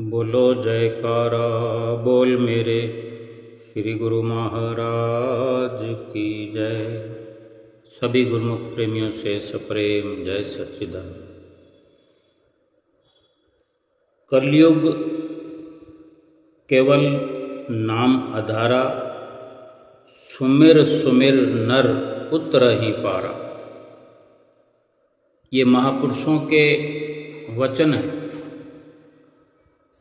बोलो जयकारा बोल मेरे श्री गुरु महाराज की जय। सभी गुरुमुख प्रेमियों से सप्रेम जय सच्चिदानंद। कलयुग केवल नाम आधारा, सुमिर सुमिर नर उतर ही पारा। ये महापुरुषों के वचन हैं।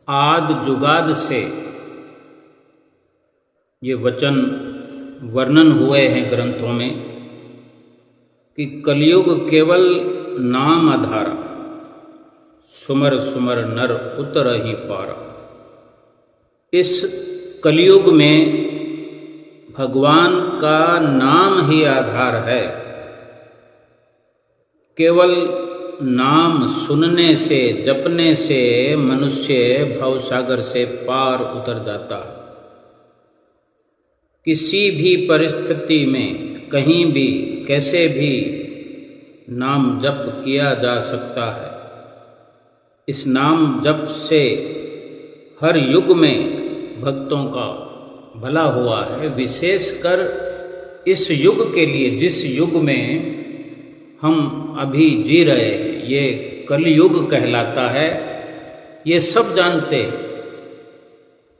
आद जुगाद से ये वचन वर्णन हुए हैं ग्रंथों में कि कलयुग केवल नाम आधारा, सुमर सुमर नर उतर ही पारा। इस कलयुग में भगवान का नाम ही आधार है। केवल नाम सुनने से, जपने से मनुष्य भवसागर से पार उतर जाता है। किसी भी परिस्थिति में, कहीं भी, कैसे भी नाम जप किया जा सकता है। इस नाम जप से हर युग में भक्तों का भला हुआ है। विशेषकर इस युग के लिए, जिस युग में हम अभी जी रहे हैं, ये कलयुग कहलाता है। ये सब जानते हैं।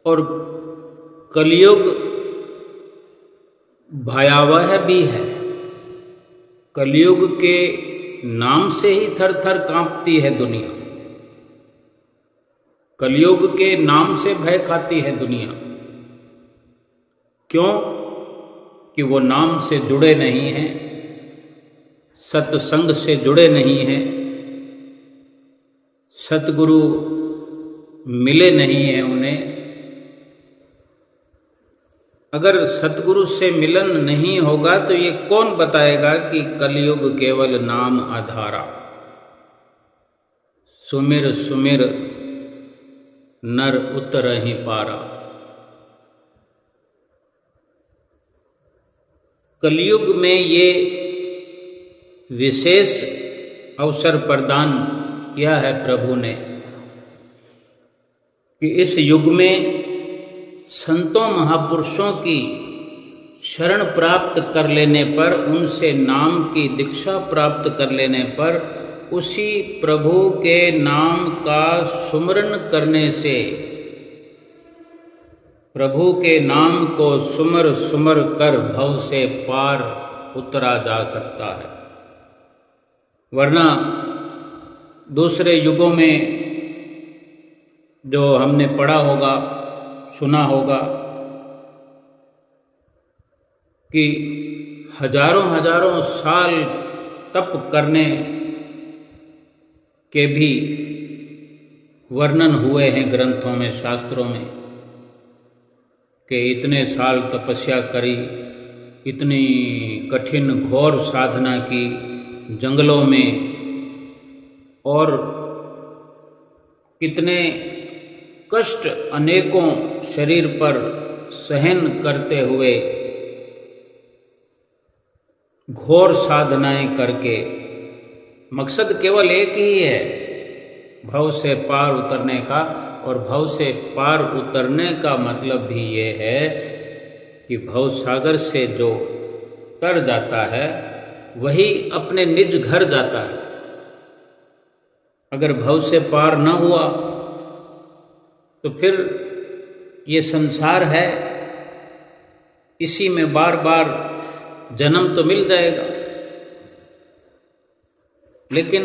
और कलयुग भयावह भी है। कलयुग के नाम से ही थर थर कांपती है दुनिया। कलयुग के नाम से भय खाती है दुनिया। क्यों? कि वो नाम से जुड़े नहीं हैं, सत्संग से जुड़े नहीं हैं, सतगुरु मिले नहीं हैं उन्हें। अगर सतगुरु से मिलन नहीं होगा तो ये कौन बताएगा कि कलयुग केवल नाम आधारा, सुमिर सुमिर नर उतर ही पारा। कलयुग में ये विशेष अवसर प्रदान किया है प्रभु ने कि इस युग में संतों महापुरुषों की शरण प्राप्त कर लेने पर, उनसे नाम की दीक्षा प्राप्त कर लेने पर, उसी प्रभु के नाम का सुमरन करने से, प्रभु के नाम को सुमर सुमर कर भव से पार उतरा जा सकता है। वरना दूसरे युगों में जो हमने पढ़ा होगा, सुना होगा कि हजारों हजारों साल तप करने के भी वर्णन हुए हैं ग्रंथों में, शास्त्रों में, कि इतने साल तपस्या करी, इतनी कठिन घोर साधना की जंगलों में, और कितने कष्ट अनेकों शरीर पर सहन करते हुए घोर साधनाएं करके। मकसद केवल एक ही है, भव से पार उतरने का। और भव से पार उतरने का मतलब भी ये है कि भव सागर से जो तर जाता है वही अपने निज घर जाता है। अगर भव से पार न हुआ तो फिर ये संसार है, इसी में बार बार जन्म तो मिल जाएगा, लेकिन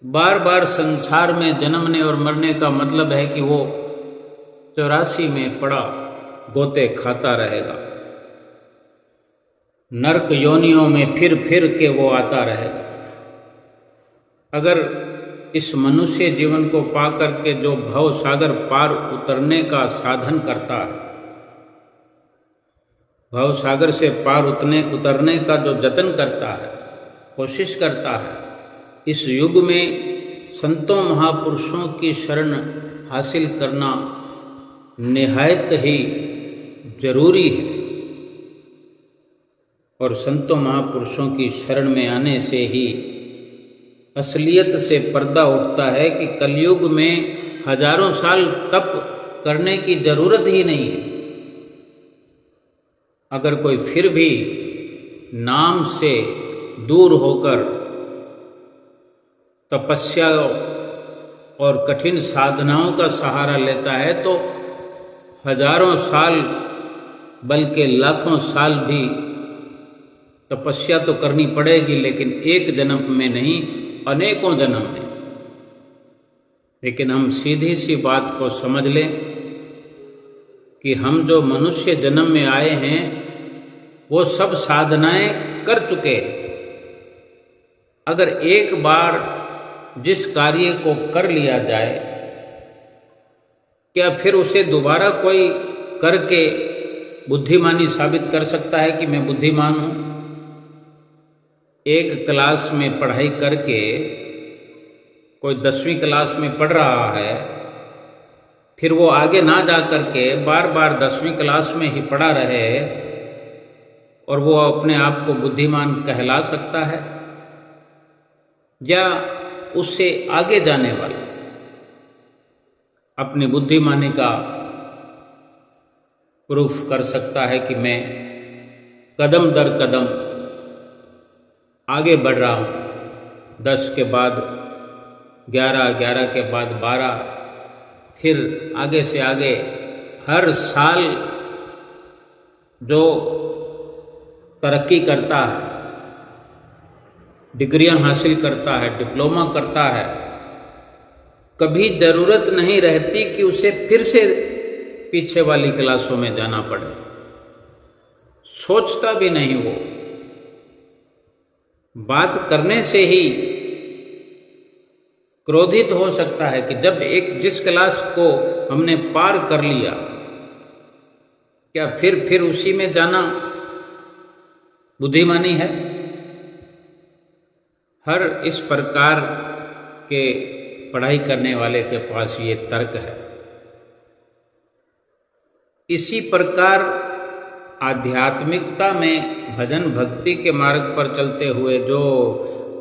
बार बार संसार में जन्मने और मरने का मतलब है कि वो 84 में पड़ा गोते खाता रहेगा। नरक योनियों में फिर फिर के वो आता रहेगा। अगर इस मनुष्य जीवन को पा करके जो भव सागर पार उतरने का साधन करता है, भव सागर से पार उतरने का जो जतन करता है, कोशिश करता है, इस युग में संतों महापुरुषों की शरण हासिल करना निहायत ही जरूरी है। और संतों महापुरुषों की शरण में आने से ही असलियत से पर्दा उठता है कि कलयुग में हजारों साल तप करने की जरूरत ही नहीं है। अगर कोई फिर भी नाम से दूर होकर तपस्या और कठिन साधनाओं का सहारा लेता है तो हजारों साल बल्कि लाखों साल भी तपस्या तो करनी पड़ेगी, लेकिन एक जन्म में नहीं, अनेकों जन्म में। लेकिन हम सीधी सी बात को समझ लें कि हम जो मनुष्य जन्म में आए हैं वो सब साधनाएं कर चुके हैं। अगर एक बार जिस कार्य को कर लिया जाए, क्या फिर उसे दोबारा कोई करके बुद्धिमानी साबित कर सकता है कि मैं बुद्धिमान हूं? एक क्लास में पढ़ाई करके कोई 10वीं क्लास में पढ़ रहा है, फिर वो आगे ना जा करके बार बार 10वीं क्लास में ही पढ़ा रहे और वो अपने आप को बुद्धिमान कहला सकता है? या उससे आगे जाने वाला अपनी बुद्धिमानी का प्रूफ कर सकता है कि मैं कदम दर कदम आगे बढ़ रहा हूँ। 10 के बाद 11, 11 के बाद 12, फिर आगे से आगे हर साल जो तरक्की करता है, डिग्रियां हासिल करता है, डिप्लोमा करता है, कभी जरूरत नहीं रहती कि उसे फिर से पीछे वाली क्लासों में जाना पड़े। सोचता भी नहीं वो। बात करने से ही क्रोधित हो सकता है कि जब एक जिस क्लास को हमने पार कर लिया, क्या फिर उसी में जाना बुद्धिमानी है? हर इस प्रकार के पढ़ाई करने वाले के पास ये तर्क है। इसी प्रकार आध्यात्मिकता में भजन भक्ति के मार्ग पर चलते हुए जो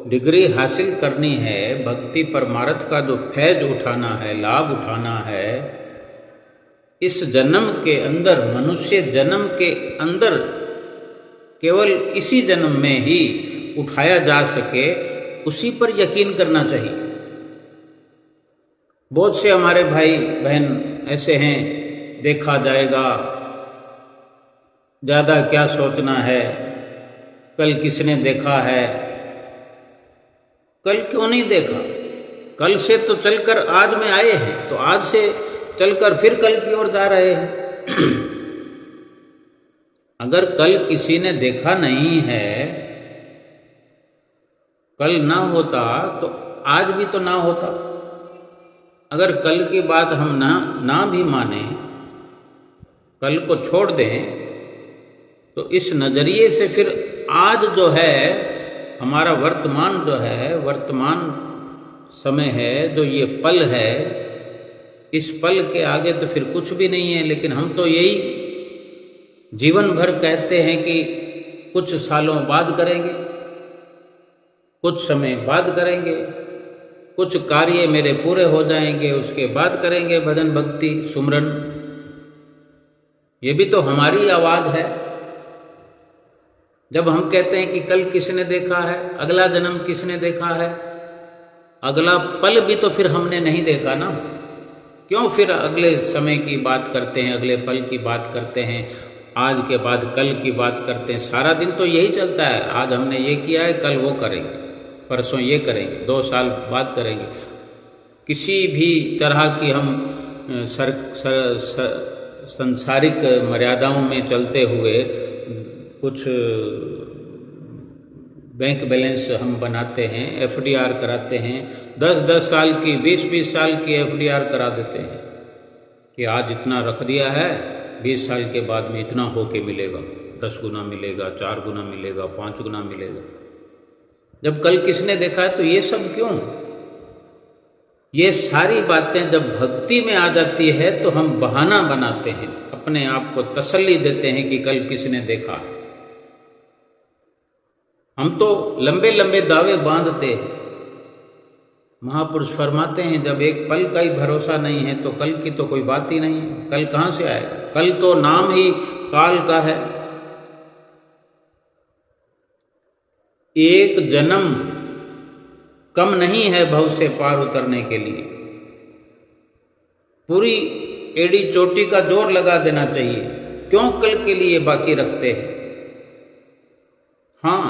डिग्री हासिल करनी है, भक्ति परमार्थ का जो फैज उठाना है, लाभ उठाना है, इस जन्म के अंदर, मनुष्य जन्म के अंदर केवल इसी जन्म में ही उठाया जा सके, उसी पर यकीन करना चाहिए। बहुत से हमारे भाई बहन ऐसे हैं, देखा जाएगा, ज़्यादा क्या सोचना है, कल किसने देखा है। कल क्यों नहीं देखा? कल से तो चलकर आज में आए हैं, तो आज से चलकर फिर कल की ओर जा रहे हैं। अगर कल किसी ने देखा नहीं है, कल ना होता तो आज भी तो ना होता। अगर कल की बात हम ना भी माने, कल को छोड़ दें, तो इस नजरिए से फिर आज जो है, हमारा वर्तमान जो है, वर्तमान समय है, जो ये पल है, इस पल के आगे तो फिर कुछ भी नहीं है। लेकिन हम तो यही जीवन भर कहते हैं कि कुछ सालों बाद करेंगे, कुछ समय बाद करेंगे, कुछ कार्य मेरे पूरे हो जाएंगे, उसके बाद करेंगे भजन भक्ति सुमरन। ये भी तो हमारी आवाज है। जब हम कहते हैं कि कल किसने देखा है, अगला जन्म किसने देखा है, अगला पल भी तो फिर हमने नहीं देखा ना। क्यों फिर अगले समय की बात करते हैं, अगले पल की बात करते हैं, आज के बाद कल की बात करते हैं। सारा दिन तो यही चलता है, आज हमने ये किया है, कल वो करेंगे, परसों ये करेंगे, 2 साल बाद करेंगे। किसी भी तरह की हम संसारिक मर्यादाओं में चलते हुए कुछ बैंक बैलेंस हम बनाते हैं, एफडीआर कराते हैं, 10-10 साल की, 20-20 साल की एफडीआर करा देते हैं कि आज इतना रख दिया है, 20 साल के बाद में इतना होके मिलेगा, 10 गुना मिलेगा, 4 गुना मिलेगा, 5 गुना मिलेगा। जब कल किसने देखा है, तो ये सब क्यों? ये सारी बातें जब भक्ति में आ जाती है तो हम बहाना बनाते हैं, अपने आप को तसल्ली देते हैं कि कल किसने देखा है। हम तो लंबे लंबे दावे बांधते हैं महापुरुष फरमाते हैं जब एक पल का ही भरोसा नहीं है तो कल की तो कोई बात ही नहीं है। कल कहाँ से आएगा? कल तो नाम ही काल का है। एक जन्म कम नहीं है भव से पार उतरने के लिए। पूरी एड़ी चोटी का जोर लगा देना चाहिए। क्यों कल के लिए बाकी रखते हैं? हाँ,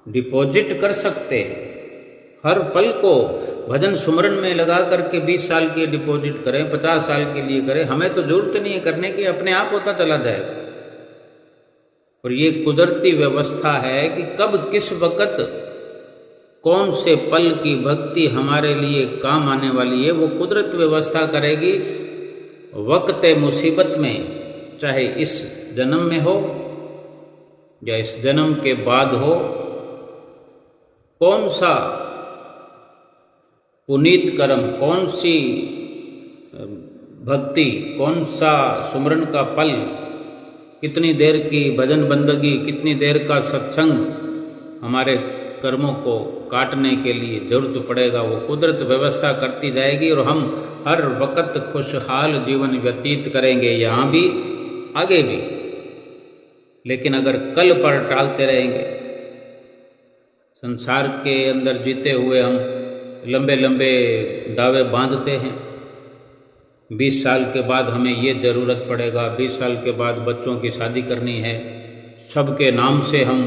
डिपॉजिट कर सकते हैं। हर पल को भजन सुमरन में लगा करके 20 साल की डिपॉजिट करें, 50 साल के लिए करें, हमें तो जरूरत नहीं है करने की, अपने आप होता चला जाएगा। और ये कुदरती व्यवस्था है कि कब किस वक्त कौन से पल की भक्ति हमारे लिए काम आने वाली है, वो कुदरत व्यवस्था करेगी। वक्त मुसीबत में, चाहे इस जन्म में हो या इस जन्म के बाद हो, कौन सा पुनीत कर्म, कौन सी भक्ति, कौन सा सुमरन का पल, कितनी देर की भजन बंदगी, कितनी देर का सत्संग हमारे कर्मों को काटने के लिए जरूरत पड़ेगा, वो कुदरत व्यवस्था करती जाएगी और हम हर वक्त खुशहाल जीवन व्यतीत करेंगे, यहाँ भी आगे भी। लेकिन अगर कल पर टालते रहेंगे, संसार के अंदर जीते हुए हम लंबे लंबे दावे बांधते हैं, 20 साल के बाद हमें ये ज़रूरत पड़ेगा, 20 साल के बाद बच्चों की शादी करनी है, सबके नाम से हम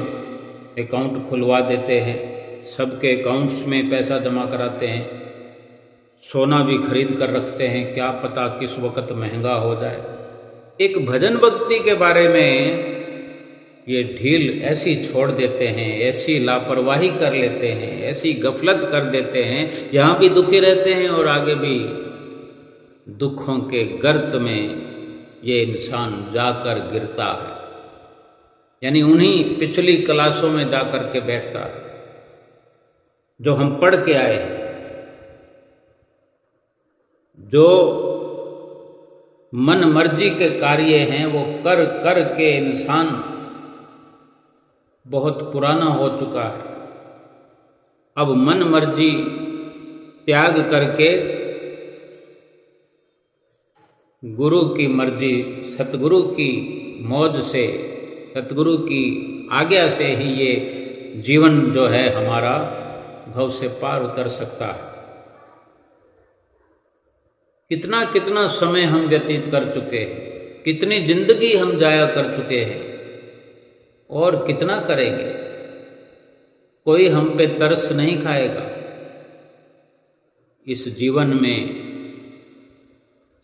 अकाउंट खुलवा देते हैं, सबके अकाउंट्स में पैसा जमा कराते हैं, सोना भी खरीद कर रखते हैं, क्या पता किस वक्त महंगा हो जाए। एक भजन भक्ति के बारे में ये ढील ऐसी छोड़ देते हैं, ऐसी लापरवाही कर लेते हैं, ऐसी गफलत कर देते हैं, यहाँ भी दुखी रहते हैं और आगे भी दुखों के गर्त में ये इंसान जाकर गिरता है, यानी उन्हीं पिछली क्लासों में जाकर के बैठता है जो हम पढ़ के आए हैं। जो मन मर्जी के कार्य हैं वो कर कर के इंसान बहुत पुराना हो चुका है। अब मन मर्जी त्याग करके गुरु की मर्जी, सतगुरु की मौज से, सतगुरु की आज्ञा से ही ये जीवन जो है हमारा भव से पार उतर सकता है। कितना कितना समय हम व्यतीत कर चुके हैं, कितनी जिंदगी हम जाया कर चुके हैं और कितना करेंगे। कोई हम पे तरस नहीं खाएगा। इस जीवन में,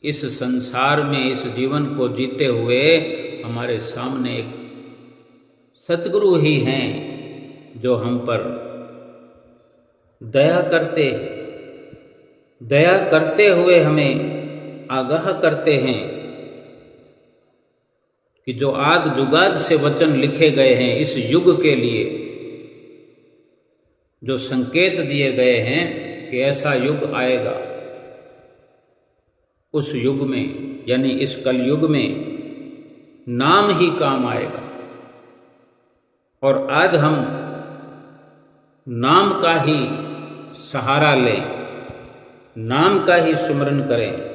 इस संसार में, इस जीवन को जीते हुए हमारे सामने एक सतगुरु ही हैं जो हम पर दया करते हैं, दया करते हुए हमें आगाह करते हैं कि जो आद जुगाद से वचन लिखे गए हैं इस युग के लिए, जो संकेत दिए गए हैं कि ऐसा युग आएगा, उस युग में यानी इस कलयुग में नाम ही काम आएगा। और आज हम नाम का ही सहारा लें, नाम का ही सुमरन करें।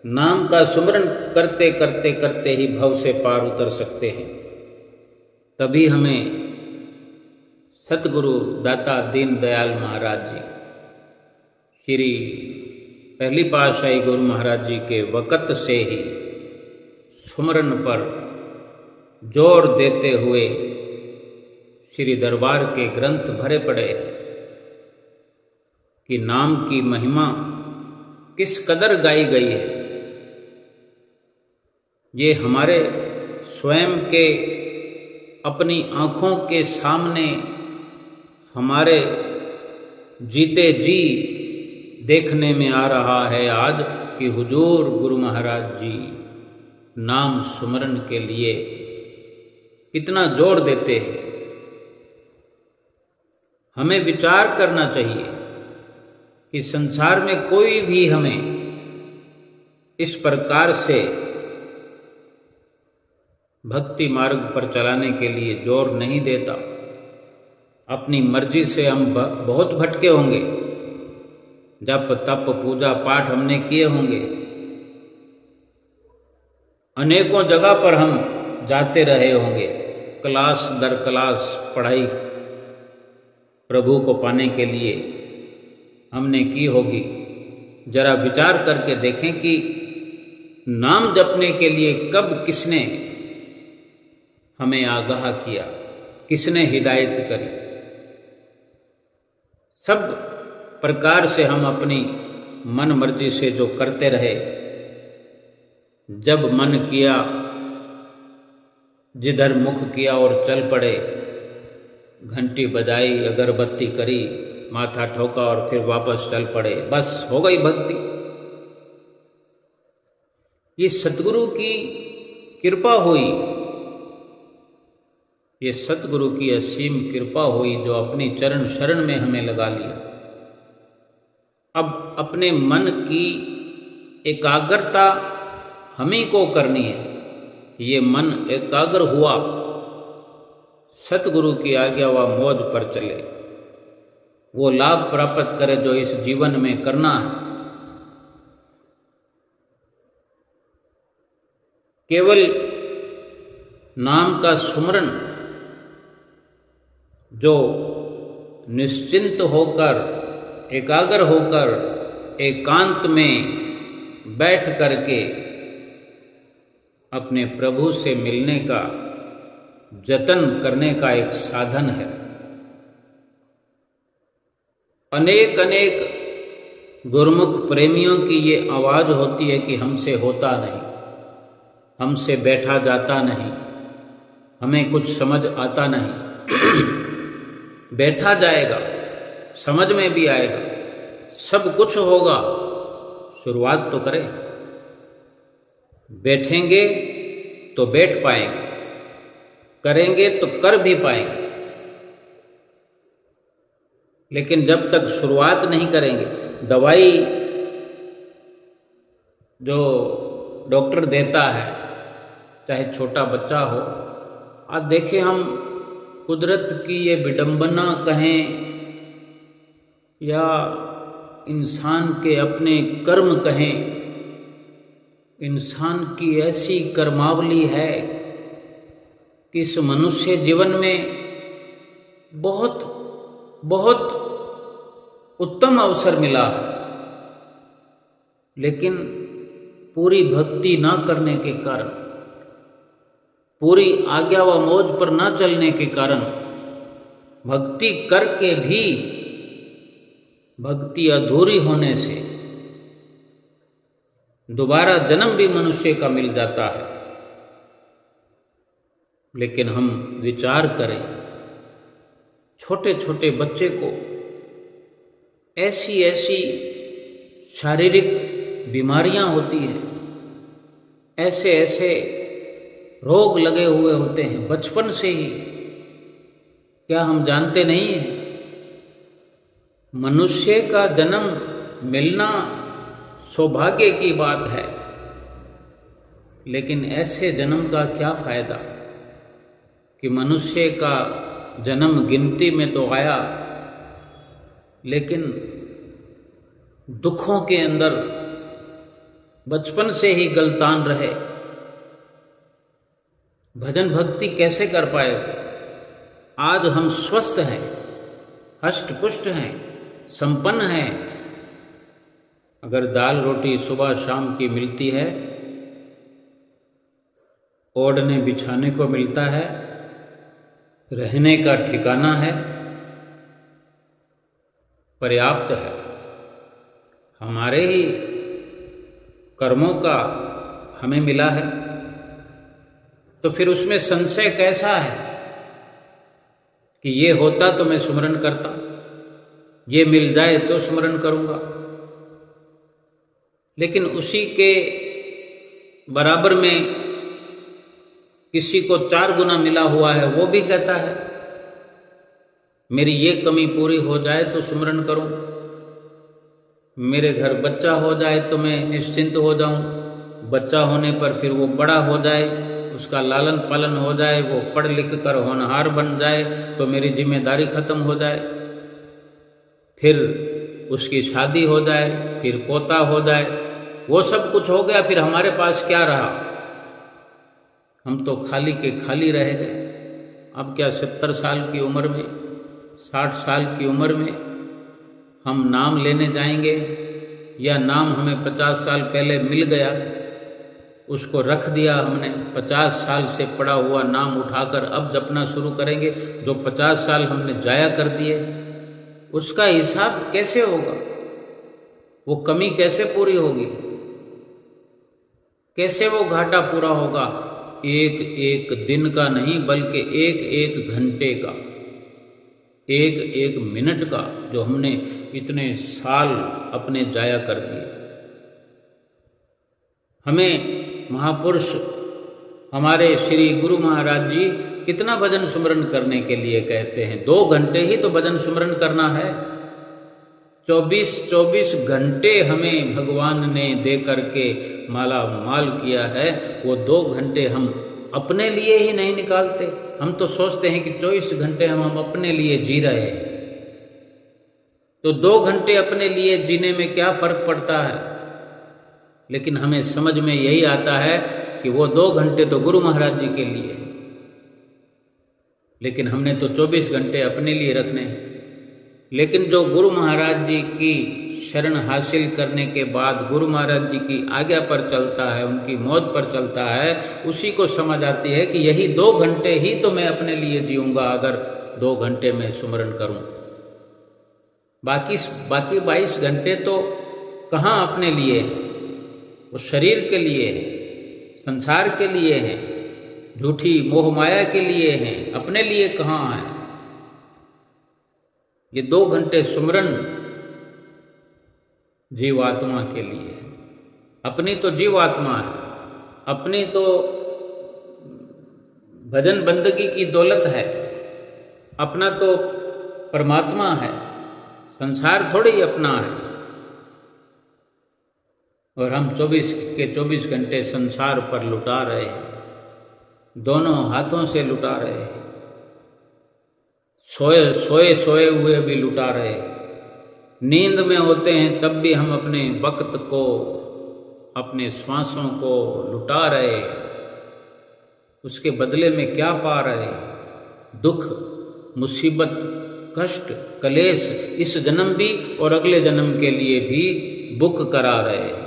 नाम का सुमरन करते करते करते ही भव से पार उतर सकते हैं। तभी हमें सतगुरु दाता दीन दयाल महाराज जी, श्री पहली पातशाही गुरु महाराज जी के वक़्त से ही सुमरन पर जोर देते हुए श्री दरबार के ग्रंथ भरे पड़े कि नाम की महिमा किस कदर गाई गई है। ये हमारे स्वयं के अपनी आँखों के सामने हमारे जीते जी देखने में आ रहा है आज कि हुजूर गुरु महाराज जी नाम सुमरन के लिए कितना जोर देते हैं। हमें विचार करना चाहिए कि संसार में कोई भी हमें इस प्रकार से भक्ति मार्ग पर चलाने के लिए जोर नहीं देता। अपनी मर्जी से हम बहुत भटके होंगे, जप तप पूजा पाठ हमने किए होंगे, अनेकों जगह पर हम जाते रहे होंगे, क्लास दर क्लास पढ़ाई प्रभु को पाने के लिए हमने की होगी। जरा विचार करके देखें कि नाम जपने के लिए कब किसने हमें आगाह किया, किसने हिदायत करी। सब प्रकार से हम अपनी मन मर्जी से जो करते रहे, जब मन किया जिधर मुख किया और चल पड़े, घंटी बजाई, अगरबत्ती करी, माथा ठोका और फिर वापस चल पड़े, बस हो गई भक्ति। ये सतगुरु की कृपा हुई, ये सतगुरु की असीम कृपा हुई जो अपनी चरण शरण में हमें लगा लिया। अब अपने मन की एकाग्रता हमी को करनी है। ये मन एकाग्र हुआ, सतगुरु की आज्ञा व मौज पर चले, वो लाभ प्राप्त करे जो इस जीवन में करना है। केवल नाम का सुमरन जो निश्चिंत होकर, एकाग्र होकर, एकांत में बैठ करके अपने प्रभु से मिलने का जतन करने का एक साधन है। अनेक अनेक गुरुमुख प्रेमियों की ये आवाज होती है कि हमसे होता नहीं, हमसे बैठा जाता नहीं, हमें कुछ समझ आता नहीं। बैठा जाएगा, समझ में भी आएगा, सब कुछ होगा, शुरुआत तो करें। बैठेंगे तो बैठ पाएंगे, करेंगे तो कर भी पाएंगे, लेकिन जब तक शुरुआत नहीं करेंगे, दवाई जो डॉक्टर देता है, चाहे छोटा बच्चा हो, आज देखें हम कुदरत की ये विडंबना कहें या इंसान के अपने कर्म कहें, इंसान की ऐसी कर्मावली है कि इस मनुष्य जीवन में बहुत बहुत उत्तम अवसर मिला है, लेकिन पूरी भक्ति ना करने के कारण, पूरी आज्ञा व मौज पर ना चलने के कारण, भक्ति करके भी भक्ति अधूरी होने से दोबारा जन्म भी मनुष्य का मिल जाता है। लेकिन हम विचार करें, छोटे छोटे बच्चे को ऐसी ऐसी शारीरिक बीमारियां होती हैं, ऐसे ऐसे रोग लगे हुए होते हैं बचपन से ही। क्या हम जानते नहीं हैं? मनुष्य का जन्म मिलना सौभाग्य की बात है, लेकिन ऐसे जन्म का क्या फायदा कि मनुष्य का जन्म गिनती में तो आया, लेकिन दुखों के अंदर बचपन से ही गलतान रहे। भजन भक्ति कैसे कर पाएगा? आज हम स्वस्थ हैं, हष्ट पुष्ट हैं, संपन्न हैं, अगर दाल रोटी सुबह शाम की मिलती है, ओढ़ने बिछाने को मिलता है, रहने का ठिकाना है, पर्याप्त है। हमारे ही कर्मों का हमें मिला है, तो फिर उसमें संशय कैसा है कि ये होता तो मैं सुमरन करता, ये मिल जाए तो सुमरन करूंगा। लेकिन उसी के बराबर में किसी को 4 गुना मिला हुआ है, वो भी कहता है मेरी ये कमी पूरी हो जाए तो सुमरन करूं, मेरे घर बच्चा हो जाए तो मैं निश्चिंत हो जाऊं, बच्चा होने पर फिर वो बड़ा हो जाए, उसका लालन पालन हो जाए, वो पढ़ लिख कर होनहार बन जाए तो मेरी जिम्मेदारी खत्म हो जाए। फिर उसकी शादी हो जाए, फिर पोता हो जाए, वो सब कुछ हो गया, फिर हमारे पास क्या रहा? हम तो खाली के खाली रह गए। अब क्या 70 साल की उम्र में, 60 साल की उम्र में हम नाम लेने जाएंगे, या नाम हमें 50 साल पहले मिल गया, उसको रख दिया हमने, 50 साल से पड़ा हुआ नाम उठाकर अब जपना शुरू करेंगे? जो 50 साल हमने जाया कर दिए, उसका हिसाब कैसे होगा? वो कमी कैसे पूरी होगी? कैसे वो घाटा पूरा होगा? एक एक दिन का नहीं, बल्कि एक एक घंटे का, एक एक मिनट का, जो हमने इतने साल अपने जाया कर दिए। हमें महापुरुष हमारे श्री गुरु महाराज जी कितना भजन सुमरन करने के लिए कहते हैं? 2 घंटे ही तो भजन सुमरन करना है। 24 घंटे हमें भगवान ने दे करके माला माल किया है, वो 2 घंटे हम अपने लिए ही नहीं निकालते। हम तो सोचते हैं कि 24 घंटे हम अपने लिए जी रहे हैं, तो 2 घंटे अपने लिए जीने में क्या फर्क पड़ता है? लेकिन हमें समझ में यही आता है कि वो 2 घंटे तो गुरु महाराज जी के लिए है, लेकिन हमने तो 24 घंटे अपने लिए रखने हैं। लेकिन जो गुरु महाराज जी की शरण हासिल करने के बाद गुरु महाराज जी की आज्ञा पर चलता है, उनकी मौज पर चलता है, उसी को समझ आती है कि यही 2 घंटे ही तो मैं अपने लिए जीऊँगा अगर 2 घंटे में सुमरन करूँ। बाकी 22 घंटे तो कहाँ अपने लिए? वो शरीर के लिए है, संसार के लिए है, झूठी मोह माया के लिए हैं, अपने लिए कहाँ है? ये 2 घंटे सुमरन जीवात्मा के लिए है। अपनी तो जीवात्मा है, अपनी तो भजन बंदगी की दौलत है, अपना तो परमात्मा है, संसार थोड़ी ही अपना है। और हम 24 घंटे संसार पर लुटा रहे हैं, दोनों हाथों से लुटा रहे हैं, सोए हुए भी लुटा रहे, नींद में होते हैं तब भी हम अपने वक्त को, अपने श्वासों को लुटा रहे। उसके बदले में क्या पा रहे? दुख, मुसीबत, कष्ट, कलेश, इस जन्म भी और अगले जन्म के लिए भी बुक करा रहे।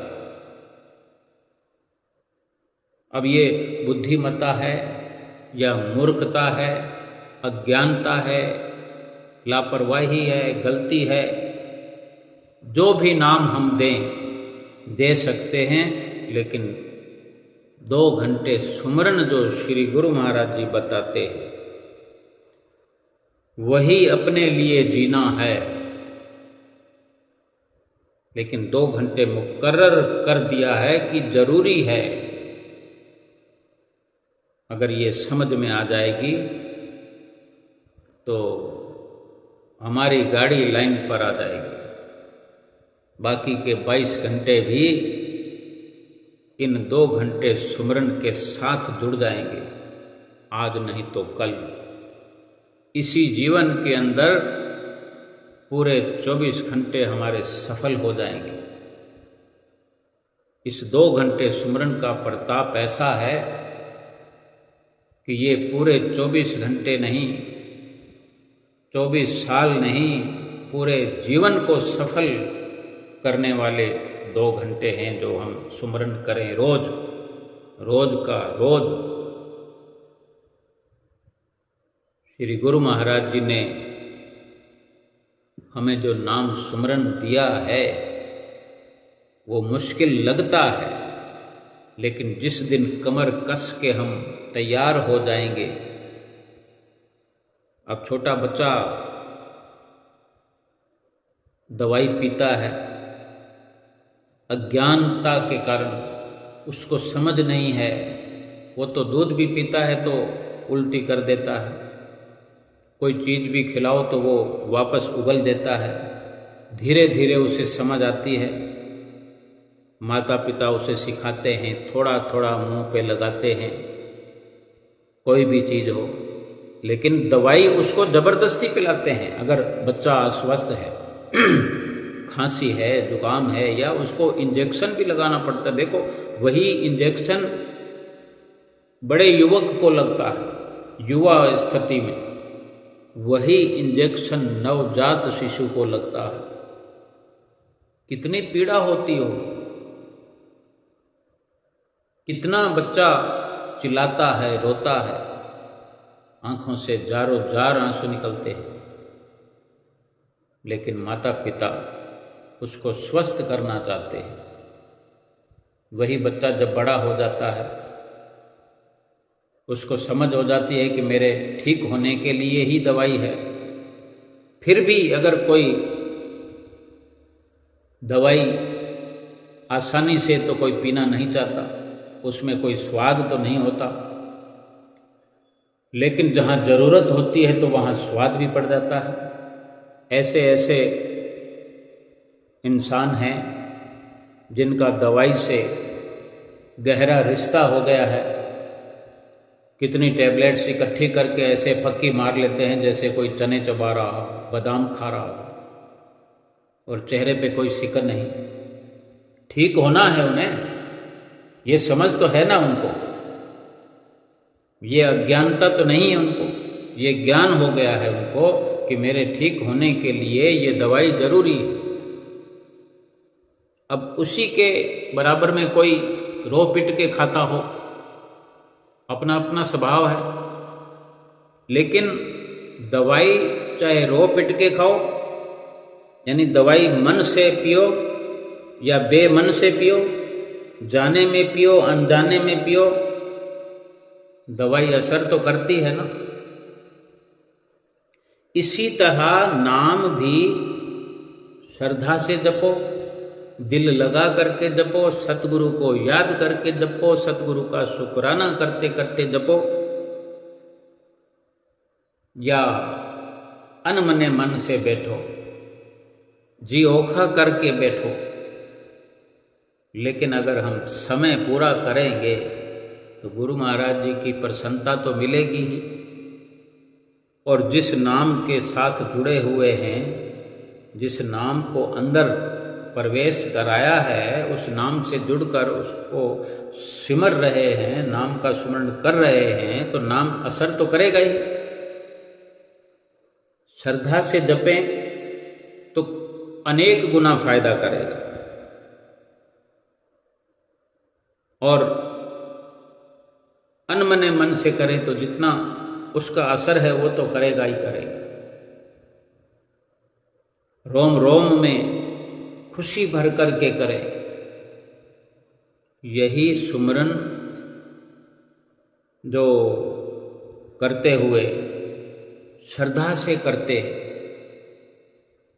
अब ये बुद्धिमत्ता है या मूर्खता है, अज्ञानता है, लापरवाही है, गलती है, जो भी नाम हम दे सकते हैं, लेकिन 2 घंटे सुमरन जो श्री गुरु महाराज जी बताते हैं, वही अपने लिए जीना है। लेकिन 2 घंटे मुकर्रर कर दिया है कि जरूरी है। अगर ये समझ में आ जाएगी तो हमारी गाड़ी लाइन पर आ जाएगी। बाकी के 22 घंटे भी इन 2 घंटे सुमरन के साथ जुड़ जाएंगे, आज नहीं तो कल। इसी जीवन के अंदर पूरे 24 घंटे हमारे सफल हो जाएंगे। इस 2 घंटे सुमरन का प्रताप ऐसा है कि ये पूरे 24 घंटे नहीं, 24 साल नहीं, पूरे जीवन को सफल करने वाले 2 घंटे हैं जो हम सुमरन करें रोज का रोज। श्री गुरु महाराज जी ने हमें जो नाम सुमरन दिया है वो मुश्किल लगता है, लेकिन जिस दिन कमर कस के हम तैयार हो जाएंगे। अब छोटा बच्चा दवाई पीता है, अज्ञानता के कारण उसको समझ नहीं है, वो तो दूध भी पीता है तो उल्टी कर देता है, कोई चीज़ भी खिलाओ तो वो वापस उगल देता है। धीरे धीरे उसे समझ आती है, माता पिता उसे सिखाते हैं, थोड़ा थोड़ा मुंह पे लगाते हैं, कोई भी चीज़ हो, लेकिन दवाई उसको ज़बरदस्ती पिलाते हैं अगर बच्चा अस्वस्थ है। खांसी है, जुकाम है, या उसको इंजेक्शन भी लगाना पड़ता है। देखो, वही इंजेक्शन बड़े युवक को लगता है युवा स्थिति में, वही इंजेक्शन नवजात शिशु को लगता है। कितनी पीड़ा होती होगी, कितना बच्चा चिल्लाता है, रोता है, आंखों से जारों जार आंसू निकलते हैं, लेकिन माता पिता उसको स्वस्थ करना चाहते हैं। वही बच्चा जब बड़ा हो जाता है, उसको समझ हो जाती है कि मेरे ठीक होने के लिए ही दवाई है, फिर भी अगर कोई दवाई आसानी से तो कोई पीना नहीं चाहता, उसमें कोई स्वाद तो नहीं होता, लेकिन जहाँ ज़रूरत होती है तो वहाँ स्वाद भी पड़ जाता है। ऐसे ऐसे इंसान हैं जिनका दवाई से गहरा रिश्ता हो गया है। कितनी टैबलेट्स इकट्ठी करके ऐसे फक्की मार लेते हैं जैसे कोई चने चबा रहा हो, बादाम खा रहा हो, और चेहरे पे कोई सिकन नहीं। ठीक होना है उन्हें, ये समझ तो है ना उनको, ये अज्ञानता तो नहीं है उनको, ये ज्ञान हो गया है उनको कि मेरे ठीक होने के लिए ये दवाई जरूरी है। अब उसी के बराबर में कोई रो पिट के खाता हो, अपना अपना स्वभाव है, लेकिन दवाई चाहे रो पिट के खाओ, यानी दवाई मन से पियो या बेमन से पियो, जाने में पियो अनजाने में पियो, दवाई असर तो करती है ना। इसी तरह नाम भी श्रद्धा से जपो, दिल लगा करके जपो, सतगुरु को याद करके जपो, सतगुरु का शुक्राना करते करते जपो, या अनमने मन से बैठो, जी ओखा करके बैठो। लेकिन अगर हम समय पूरा करेंगे तो गुरु महाराज जी की प्रसन्नता तो मिलेगी ही, और जिस नाम के साथ जुड़े हुए हैं, जिस नाम को अंदर प्रवेश कराया है, उस नाम से जुड़कर उसको सिमर रहे हैं, नाम का स्मरण कर रहे हैं, तो नाम असर तो करेगा ही। श्रद्धा से जपें तो अनेक गुना फायदा करेगा, और अनमने मन से करें तो जितना उसका असर है वो तो करेगा ही करेगा। रोम रोम में खुशी भर करके करें, यही सुमरन जो करते हुए श्रद्धा से करते हैं,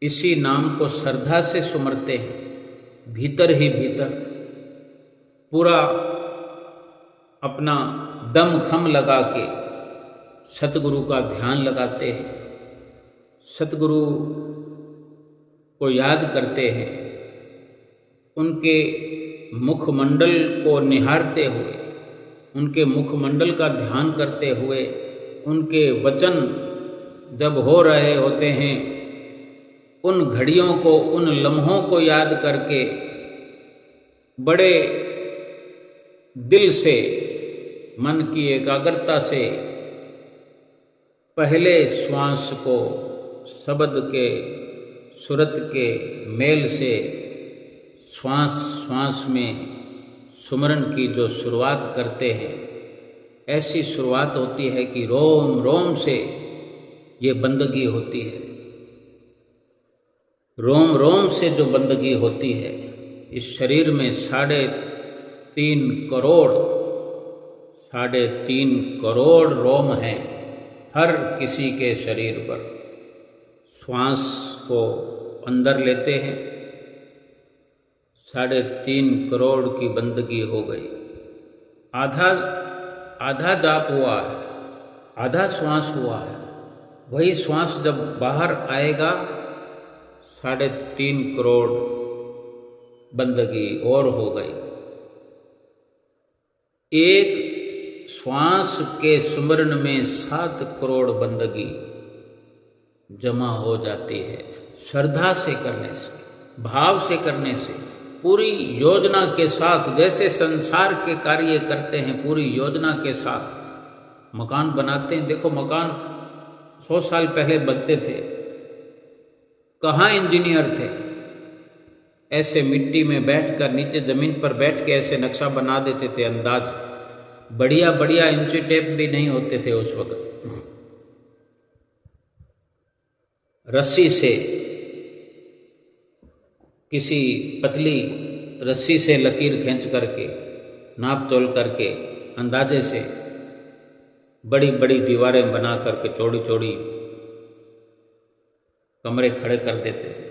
इसी नाम को श्रद्धा से सुमरते हैं, भीतर ही भीतर पूरा अपना दम खम लगा के सतगुरु का ध्यान लगाते हैं, सतगुरु को याद करते हैं, उनके मुखमंडल को निहारते हुए, उनके मुखमंडल का ध्यान करते हुए, उनके वचन जब हो रहे होते हैं, उन घड़ियों को, उन लम्हों को याद करके बड़े दिल से, मन की एकाग्रता से पहले श्वास को शब्द के, सुरत के मेल से श्वास श्वास में सुमरन की जो शुरुआत करते हैं, ऐसी शुरुआत होती है कि रोम रोम से ये बंदगी होती है। रोम रोम से जो बंदगी होती है, इस शरीर में 3.5 करोड़ रोम हैं हर किसी के शरीर पर। श्वास को अंदर लेते हैं, 3.5 करोड़ की बंदगी हो गई। आधा जाप हुआ है, आधा श्वास हुआ है, वही श्वास जब बाहर आएगा 3.5 करोड़ बंदगी और हो गई। एक श्वास के सुमरन में 7 करोड़ बंदगी जमा हो जाती है, श्रद्धा से करने से। भाव से करने से, पूरी योजना के साथ, जैसे संसार के कार्य करते हैं पूरी योजना के साथ मकान बनाते हैं। देखो मकान 100 साल पहले बनते थे, कहाँ इंजीनियर थे? ऐसे मिट्टी में बैठकर, नीचे जमीन पर बैठ के ऐसे नक्शा बना देते थे अंदाज। बढ़िया बढ़िया इंची टेप भी नहीं होते थे उस वक्त। रस्सी से, किसी पतली रस्सी से लकीर खींच करके, नाप तोल करके, अंदाजे से बड़ी बड़ी दीवारें बना करके चौड़ी चौड़ी कमरे खड़े कर देते थे।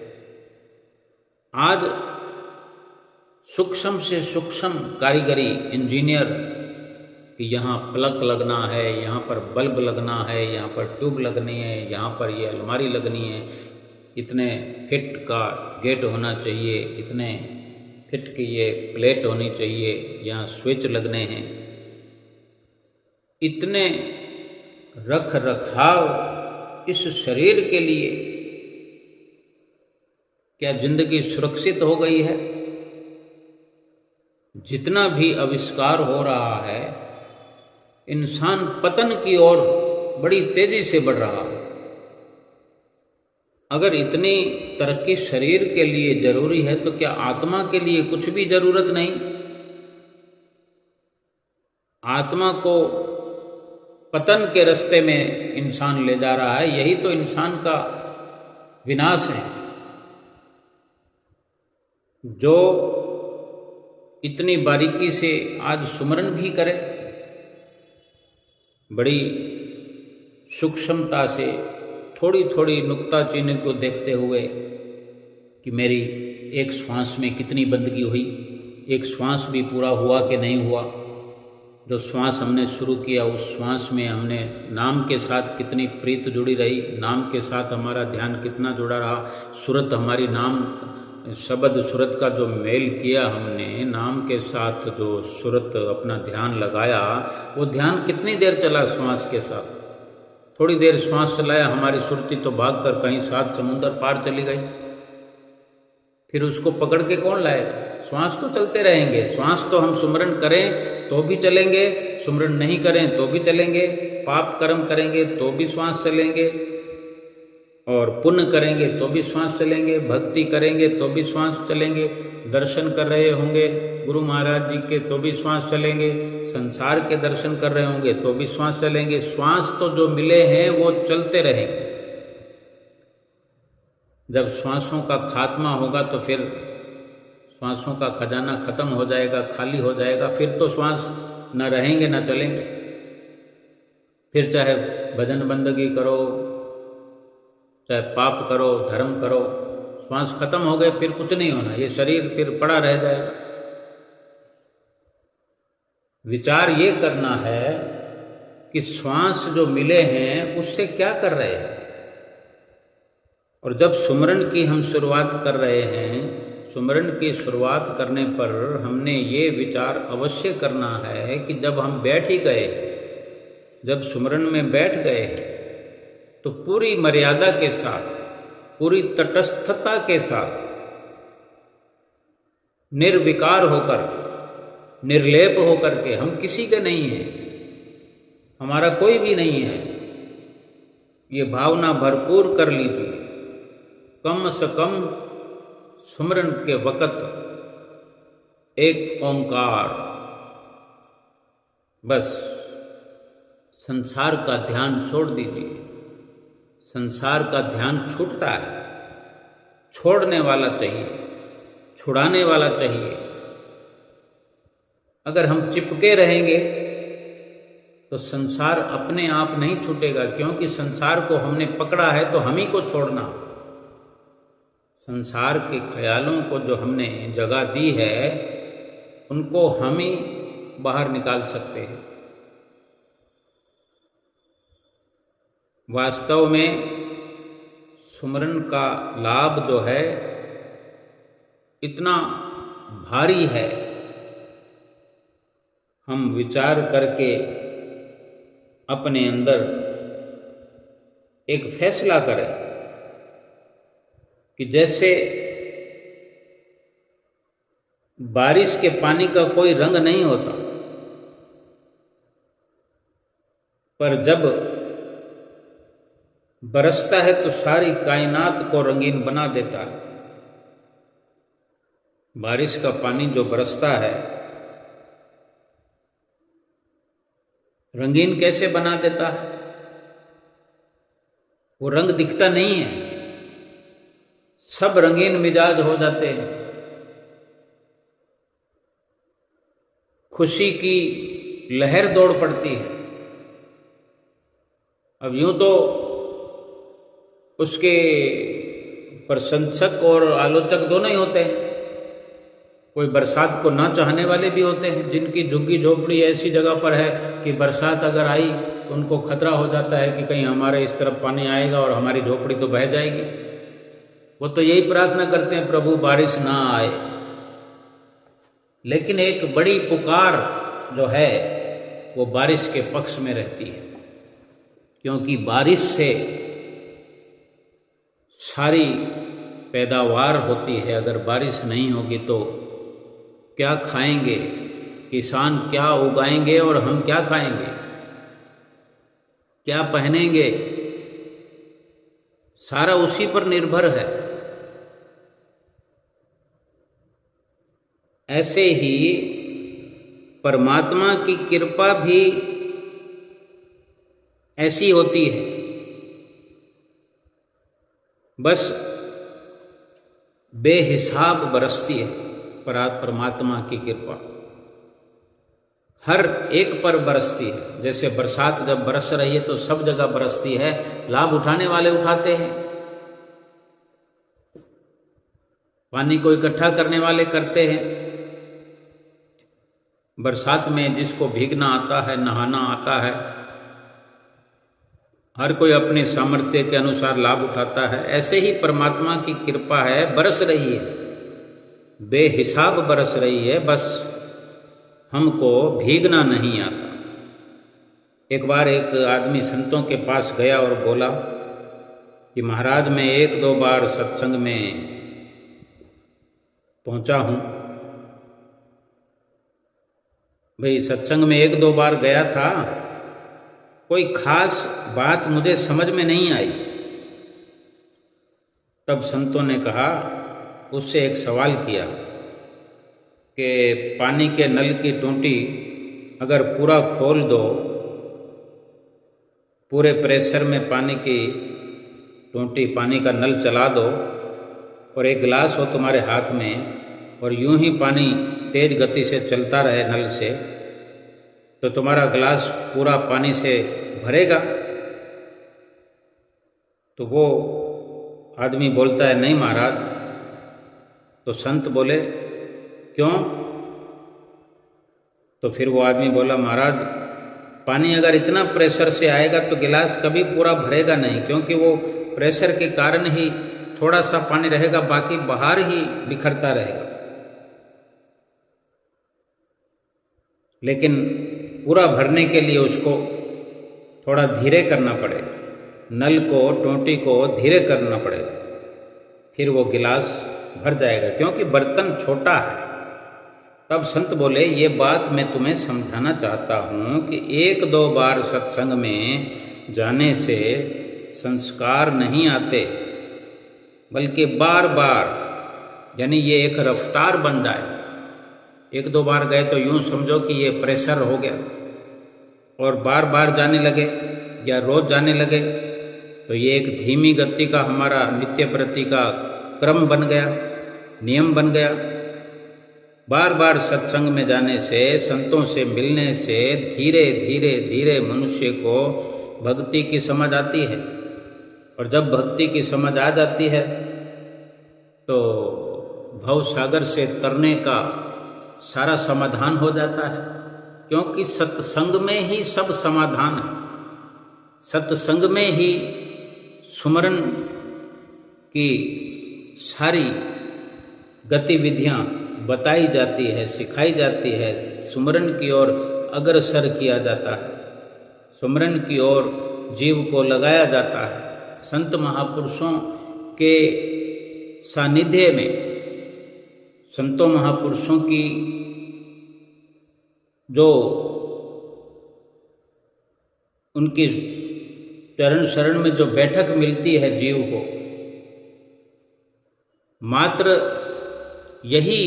आज सूक्ष्म से सूक्ष्म कारीगरी, इंजीनियर कि यहाँ प्लग लगना है, यहाँ पर बल्ब लगना है, यहाँ पर ट्यूब लगनी है, यहाँ पर ये अलमारी लगनी है, इतने फिट का गेट होना चाहिए, इतने फिट की ये प्लेट होनी चाहिए, यहाँ स्विच लगने हैं। इतने रख रखाव इस शरीर के लिए। क्या जिंदगी सुरक्षित हो गई है? जितना भी आविष्कार हो रहा है, इंसान पतन की ओर बड़ी तेजी से बढ़ रहा है। अगर इतनी तरक्की शरीर के लिए जरूरी है तो क्या आत्मा के लिए कुछ भी जरूरत नहीं? आत्मा को पतन के रास्ते में इंसान ले जा रहा है। यही तो इंसान का विनाश है। जो इतनी बारीकी से आज सुमरन भी करे, बड़ी सूक्ष्मता से, थोड़ी थोड़ी नुक्ताचीनी को देखते हुए कि मेरी एक श्वास में कितनी बंदगी हुई, एक श्वास भी पूरा हुआ कि नहीं हुआ। जो श्वास हमने शुरू किया, उस श्वास में हमने नाम के साथ कितनी प्रीत जुड़ी रही, नाम के साथ हमारा ध्यान कितना जुड़ा रहा, सुरत हमारी, नाम शब्द सुरत का जो मेल किया हमने, नाम के साथ जो सुरत अपना ध्यान लगाया, वो ध्यान कितनी देर चला श्वास के साथ? थोड़ी देर श्वास चलाया, हमारी सुरती तो भागकर कहीं 7 समुंदर पार चली गई। फिर उसको पकड़ के कौन लाएगा? श्वास तो चलते रहेंगे। श्वास तो हम सुमरन करें तो भी चलेंगे, सुमरन नहीं करें तो भी चलेंगे, पाप कर्म करेंगे तो भी श्वास चलेंगे, और पुण्य करेंगे तो भी श्वास चलेंगे, भक्ति करेंगे तो भी श्वास चलेंगे, दर्शन कर रहे होंगे गुरु महाराज जी के तो भी श्वास चलेंगे, संसार के दर्शन कर रहे होंगे तो भी श्वास चलेंगे। श्वास तो जो मिले हैं वो चलते रहेंगे। जब श्वासों का खात्मा होगा तो फिर श्वासों का खजाना खत्म हो जाएगा, खाली हो जाएगा, फिर तो श्वास न रहेंगे न चलेंगे। फिर चाहे भजन बंदगी करो, चाहे पाप करो, धर्म करो, श्वास खत्म हो गए फिर कुछ नहीं होना, ये शरीर फिर पड़ा रह जाएगा। विचार ये करना है कि श्वास जो मिले हैं उससे क्या कर रहे हैं। और जब सुमरन की हम शुरुआत कर रहे हैं, सुमरन की शुरुआत करने पर हमने ये विचार अवश्य करना है कि जब हम बैठ ही गए, जब सुमरन में बैठ गए, तो पूरी मर्यादा के साथ, पूरी तटस्थता के साथ, निर्विकार होकर के, निर्लेप होकर के, हम किसी के नहीं हैं, हमारा कोई भी नहीं है, ये भावना भरपूर कर लीजिए। कम से कम सुमरन के वक़्त एक ओंकार, बस संसार का ध्यान छोड़ दीजिए। संसार का ध्यान छूटता है, छोड़ने वाला चाहिए, छुड़ाने वाला चाहिए। अगर हम चिपके रहेंगे तो संसार अपने आप नहीं छूटेगा, क्योंकि संसार को हमने पकड़ा है तो हम ही को छोड़ना। संसार के ख्यालों को जो हमने जगह दी है, उनको हम ही बाहर निकाल सकते हैं। वास्तव में सुमरन का लाभ जो है इतना भारी है, हम विचार करके अपने अंदर एक फैसला करें कि जैसे बारिश के पानी का कोई रंग नहीं होता, पर जब बरसता है तो सारी कायनात को रंगीन बना देता है। बारिश का पानी जो बरसता है रंगीन कैसे बना देता है? वो रंग दिखता नहीं है, सब रंगीन मिजाज हो जाते हैं। खुशी की लहर दौड़ पड़ती है। अब यूं तो उसके प्रशंसक और आलोचक दोनों ही होते हैं। कोई बरसात को ना चाहने वाले भी होते हैं, जिनकी झुग्गी झोपड़ी ऐसी जगह पर है कि बरसात अगर आई तो उनको खतरा हो जाता है कि कहीं हमारे इस तरफ पानी आएगा और हमारी झोपड़ी तो बह जाएगी। वो तो यही प्रार्थना करते हैं, प्रभु बारिश ना आए। लेकिन एक बड़ी पुकार जो है वो बारिश के पक्ष में रहती है, क्योंकि बारिश से सारी पैदावार होती है। अगर बारिश नहीं होगी तो क्या खाएंगे, किसान क्या उगाएंगे और हम क्या खाएंगे, क्या पहनेंगे, सारा उसी पर निर्भर है। ऐसे ही परमात्मा की कृपा भी ऐसी होती है, बस बेहिसाब बरसती है। परमात्मा की कृपा हर एक पर बरसती है। जैसे बरसात जब बरस रही है तो सब जगह बरसती है, लाभ उठाने वाले उठाते हैं, पानी को इकट्ठा करने वाले करते हैं। बरसात में जिसको भीगना आता है, नहाना आता है, हर कोई अपने सामर्थ्य के अनुसार लाभ उठाता है। ऐसे ही परमात्मा की कृपा है, बरस रही है, बेहिसाब बरस रही है, बस हमको भीगना नहीं आता। एक बार एक आदमी संतों के पास गया और बोला कि महाराज मैं 1-2 बार सत्संग में पहुंचा हूं। भाई सत्संग में 1-2 बार गया था, कोई खास बात मुझे समझ में नहीं आई। तब संतों ने कहा, उससे एक सवाल किया कि पानी के नल की टूटी अगर पूरा खोल दो, पूरे प्रेशर में पानी की टूटी, पानी का नल चला दो और एक गिलास हो तुम्हारे हाथ में और यूं ही पानी तेज गति से चलता रहे नल से, तो तुम्हारा गिलास पूरा पानी से भरेगा? तो वो आदमी बोलता है नहीं महाराज। तो संत बोले क्यों? तो फिर वो आदमी बोला महाराज पानी अगर इतना प्रेशर से आएगा तो गिलास कभी पूरा भरेगा नहीं, क्योंकि वो प्रेशर के कारण ही थोड़ा सा पानी रहेगा, बाकी बाहर ही बिखरता रहेगा। लेकिन पूरा भरने के लिए उसको थोड़ा धीरे करना पड़ेगा, नल को, टोंटी को धीरे करना पड़ेगा, फिर वो गिलास भर जाएगा, क्योंकि बर्तन छोटा है। तब संत बोले ये बात मैं तुम्हें समझाना चाहता हूँ कि 1-2 बार सत्संग में जाने से संस्कार नहीं आते, बल्कि बार बार, यानी ये एक रफ्तार बन जाए। 1-2 बार गए तो यूं समझो कि ये प्रेशर हो गया, और बार बार जाने लगे या रोज जाने लगे तो ये एक धीमी गति का हमारा नित्य प्रति का क्रम बन गया, नियम बन गया। बार बार सत्संग में जाने से, संतों से मिलने से धीरे धीरे धीरे मनुष्य को भक्ति की समझ आती है, और जब भक्ति की समझ आ जाती है तो भव सागर से तरने का सारा समाधान हो जाता है, क्योंकि सत्संग में ही सब समाधान है। सत्संग में ही सुमरन की सारी गतिविधियां बताई जाती है, सिखाई जाती है, सुमरन की ओर अग्रसर किया जाता है, सुमरन की ओर जीव को लगाया जाता है। संत महापुरुषों के सानिध्य में संतों महापुरुषों की जो उनकी चरण शरण में जो बैठक मिलती है जीव को, मात्र यही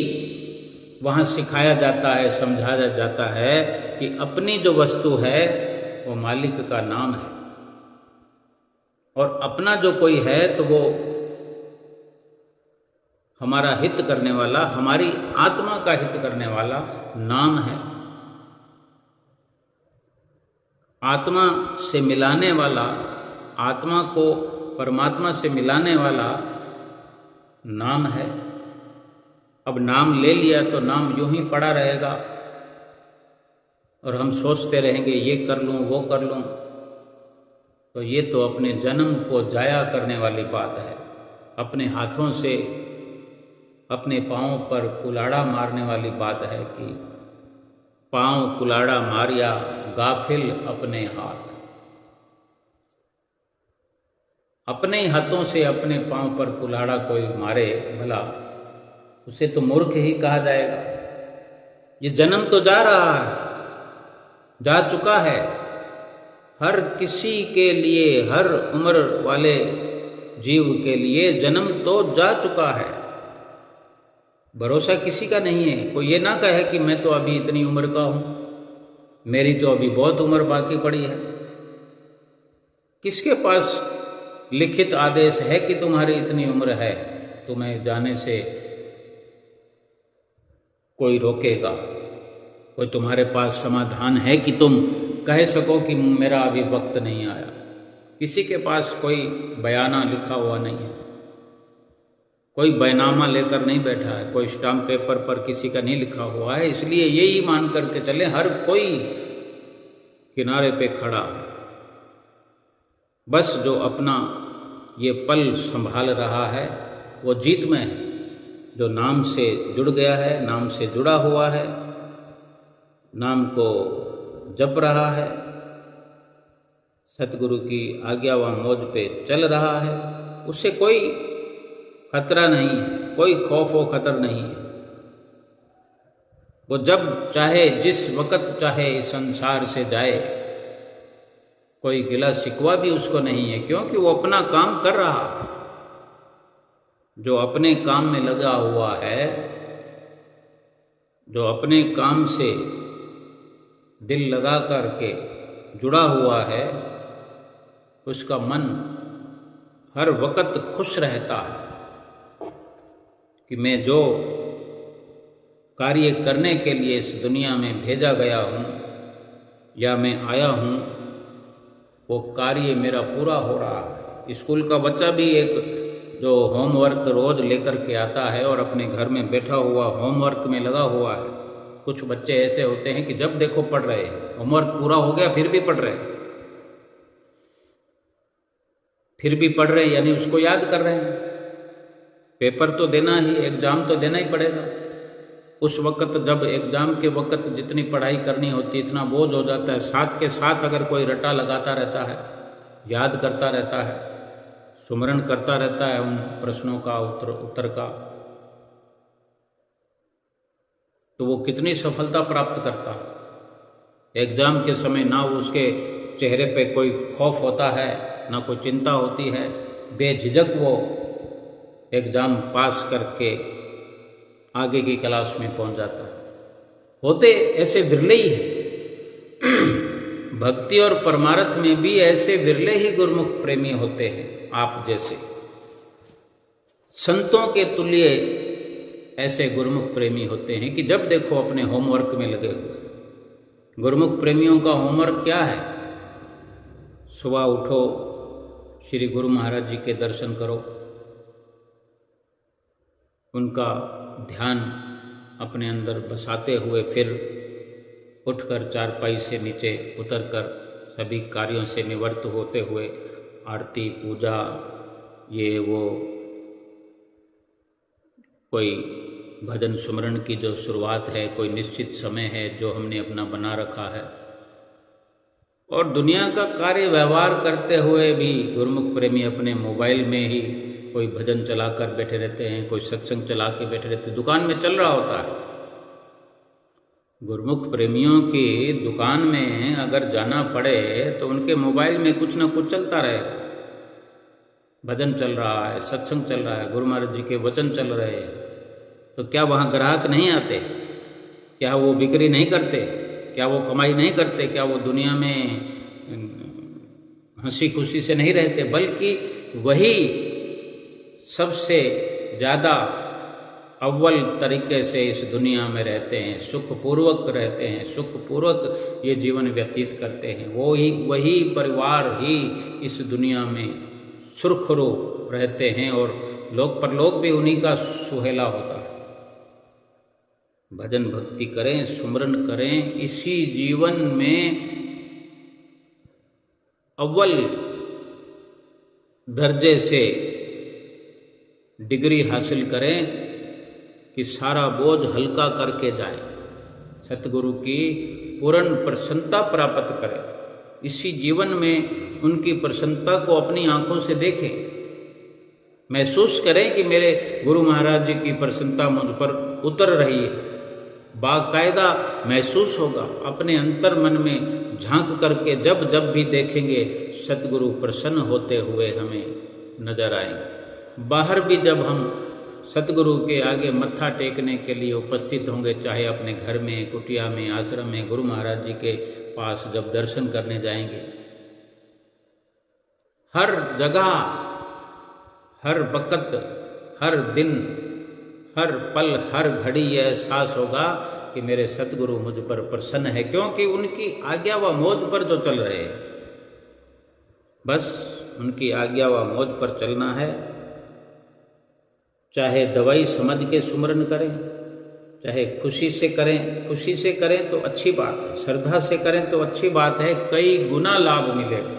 वहाँ सिखाया जाता है, समझाया जाता है कि अपनी जो वस्तु है वो मालिक का नाम है, और अपना जो कोई है तो वो हमारा हित करने वाला, हमारी आत्मा का हित करने वाला नाम है। आत्मा से मिलाने वाला, आत्मा को परमात्मा से मिलाने वाला नाम है। अब नाम ले लिया तो नाम यूं ही पड़ा रहेगा और हम सोचते रहेंगे ये कर लूं, वो कर लूं, तो ये तो अपने जन्म को जाया करने वाली बात है। अपने हाथों से अपने पाँव पर कुल्हाड़ा मारने वाली बात है कि पाँव कुल्हाड़ा मारिया गाफिल अपने हाथ। अपने हाथों से अपने पाँव पर कुल्हाड़ा कोई मारे भला, उसे तो मूर्ख ही कहा जाएगा। ये जन्म तो जा रहा है, जा चुका है। हर किसी के लिए, हर उम्र वाले जीव के लिए जन्म तो जा चुका है। भरोसा किसी का नहीं है। कोई ये ना कहे कि मैं तो अभी इतनी उम्र का हूं, मेरी तो अभी बहुत उम्र बाकी पड़ी है। किसके पास लिखित आदेश है कि तुम्हारी इतनी उम्र है, तुम्हें जाने से कोई रोकेगा? कोई तुम्हारे पास समाधान है कि तुम कह सको कि मेरा अभी वक्त नहीं आया? किसी के पास कोई बयाना लिखा हुआ नहीं है, कोई बैनामा लेकर नहीं बैठा है, कोई स्टाम्प पेपर पर किसी का नहीं लिखा हुआ है। इसलिए यही मान करके चले, हर कोई किनारे पे खड़ा है। बस जो अपना ये पल संभाल रहा है वो जीत में है। जो नाम से जुड़ गया है, नाम से जुड़ा हुआ है, नाम को जप रहा है, सतगुरु की आज्ञा व मौज पे चल रहा है, उससे कोई खतरा नहीं है, कोई खौफ व खतर नहीं है। वो जब चाहे, जिस वक़्त चाहे इस संसार से जाए, कोई गिला शिकवा भी उसको नहीं है, क्योंकि वो अपना काम कर रहा है। जो अपने काम में लगा हुआ है, जो अपने काम से दिल लगा करके जुड़ा हुआ है, उसका मन हर वक़्त खुश रहता है कि मैं जो कार्य करने के लिए इस दुनिया में भेजा गया हूँ या मैं आया हूँ, वो कार्य मेरा पूरा हो रहा है। स्कूल का बच्चा भी एक जो होमवर्क रोज़ लेकर के आता है और अपने घर में बैठा हुआ होमवर्क में लगा हुआ है। कुछ बच्चे ऐसे होते हैं कि जब देखो पढ़ रहे हैं, होमवर्क पूरा हो गया फिर भी पढ़ रहे हैं, फिर भी पढ़ रहे हैं, यानी उसको याद कर रहे हैं। पेपर तो देना ही, एग्ज़ाम तो देना ही पड़ेगा। उस वक़्त जब एग्ज़ाम के वक़्त जितनी पढ़ाई करनी होती है, इतना बोझ हो जाता है। साथ के साथ अगर कोई रटा लगाता रहता है, याद करता रहता है, सुमरण करता रहता है उन प्रश्नों का, उत्तर का, तो वो कितनी सफलता प्राप्त करता है। एग्ज़ाम के समय ना उसके चेहरे पे कोई खौफ होता है, ना कोई चिंता होती है, बेझिझक वो एग्ज़ाम पास करके आगे की क्लास में पहुंच जाता है। होते ऐसे विरले ही हैं। भक्ति और परमार्थ में भी ऐसे विरले ही गुरुमुख प्रेमी होते हैं। आप जैसे संतों के तुल्य ऐसे गुरुमुख प्रेमी होते हैं कि जब देखो अपने होमवर्क में लगे हुए। गुरुमुख प्रेमियों का होमवर्क क्या है? सुबह उठो, श्री गुरु महाराज जी के दर्शन करो, उनका ध्यान अपने अंदर बसाते हुए फिर उठकर चारपाई से नीचे उतरकर सभी कार्यों से निवृत्त होते हुए आरती, पूजा, ये वो कोई भजन सुमरण की जो शुरुआत है, कोई निश्चित समय है जो हमने अपना बना रखा है, और दुनिया का कार्य व्यवहार करते हुए भी गुरुमुख प्रेमी अपने मोबाइल में ही कोई भजन चला कर बैठे रहते हैं, कोई सत्संग चला के बैठे रहते हैं, दुकान में चल रहा होता है। गुरमुख प्रेमियों की दुकान में अगर जाना पड़े तो उनके मोबाइल में कुछ ना कुछ चलता रहेगा। भजन चल रहा है, सत्संग चल रहा है, गुरु महाराज जी के वचन चल रहे हैं, तो क्या वहाँ ग्राहक नहीं आते? क्या वो बिक्री नहीं करते? क्या वो कमाई नहीं करते? क्या वो दुनिया में हंसी खुशी से नहीं रहते? बल्कि वही सबसे ज़्यादा अव्वल तरीके से इस दुनिया में रहते हैं, सुखपूर्वक रहते हैं, सुखपूर्वक ये जीवन व्यतीत करते हैं। वही परिवार ही इस दुनिया में सुरखरू रहते हैं और लोक परलोक भी उन्हीं का सुहेला होता है। भजन भक्ति करें, सुमरन करें, इसी जीवन में अव्वल दर्जे से डिग्री हासिल करें कि सारा बोझ हल्का करके जाएं, सतगुरु की पूर्ण प्रसन्नता प्राप्त करें। इसी जीवन में उनकी प्रसन्नता को अपनी आंखों से देखें, महसूस करें कि मेरे गुरु महाराज जी की प्रसन्नता मुझ पर उतर रही है। बाकायदा महसूस होगा, अपने अंतर मन में झांक करके जब जब भी देखेंगे सतगुरु प्रसन्न होते हुए हमें नजर आएंगे। बाहर भी जब हम सतगुरु के आगे मत्था टेकने के लिए उपस्थित होंगे, चाहे अपने घर में, कुटिया में, आश्रम में, गुरु महाराज जी के पास जब दर्शन करने जाएंगे, हर जगह, हर वक्त, हर दिन, हर पल, हर घड़ी यह एहसास होगा कि मेरे सतगुरु मुझ पर प्रसन्न है, क्योंकि उनकी आज्ञा व मौज पर जो चल रहे हैं। बस उनकी आज्ञा व मौज पर चलना है। चाहे दवाई समझ के सुमरन करें, चाहे खुशी से करें, खुशी से करें तो अच्छी बात है, श्रद्धा से करें तो अच्छी बात है, कई गुना लाभ मिलेगा।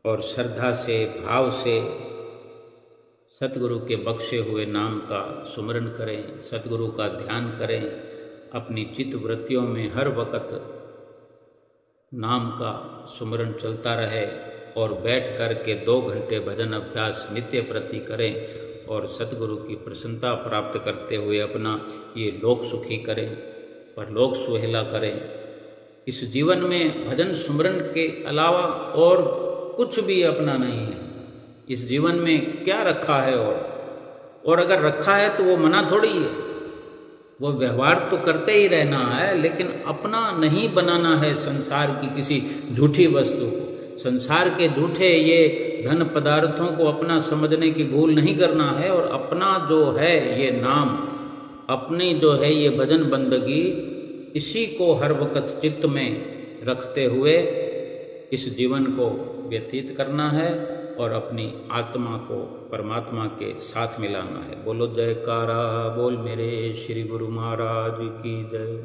और श्रद्धा से, भाव से सतगुरु के बख्शे हुए नाम का सुमरन करें, सतगुरु का ध्यान करें, अपनी चित्त वृत्तियों में हर वक्त नाम का सुमरन चलता रहे और बैठ कर के 2 घंटे भजन अभ्यास नित्य प्रति करें और सतगुरु की प्रसन्नता प्राप्त करते हुए अपना ये लोक सुखी करें, परलोक सुहेला करें। इस जीवन में भजन सुमरन के अलावा और कुछ भी अपना नहीं है। इस जीवन में क्या रखा है? और अगर रखा है तो वो मना थोड़ी है, वो व्यवहार तो करते ही रहना है, लेकिन अपना नहीं बनाना है संसार की किसी झूठी वस्तु को। संसार के झूठे ये धन पदार्थों को अपना समझने की भूल नहीं करना है, और अपना जो है ये नाम, अपनी जो है ये भजन बंदगी, इसी को हर वक्त चित्त में रखते हुए इस जीवन को व्यतीत करना है और अपनी आत्मा को परमात्मा के साथ मिलाना है। बोलो जयकारा बोल मेरे श्री गुरु महाराज की जय।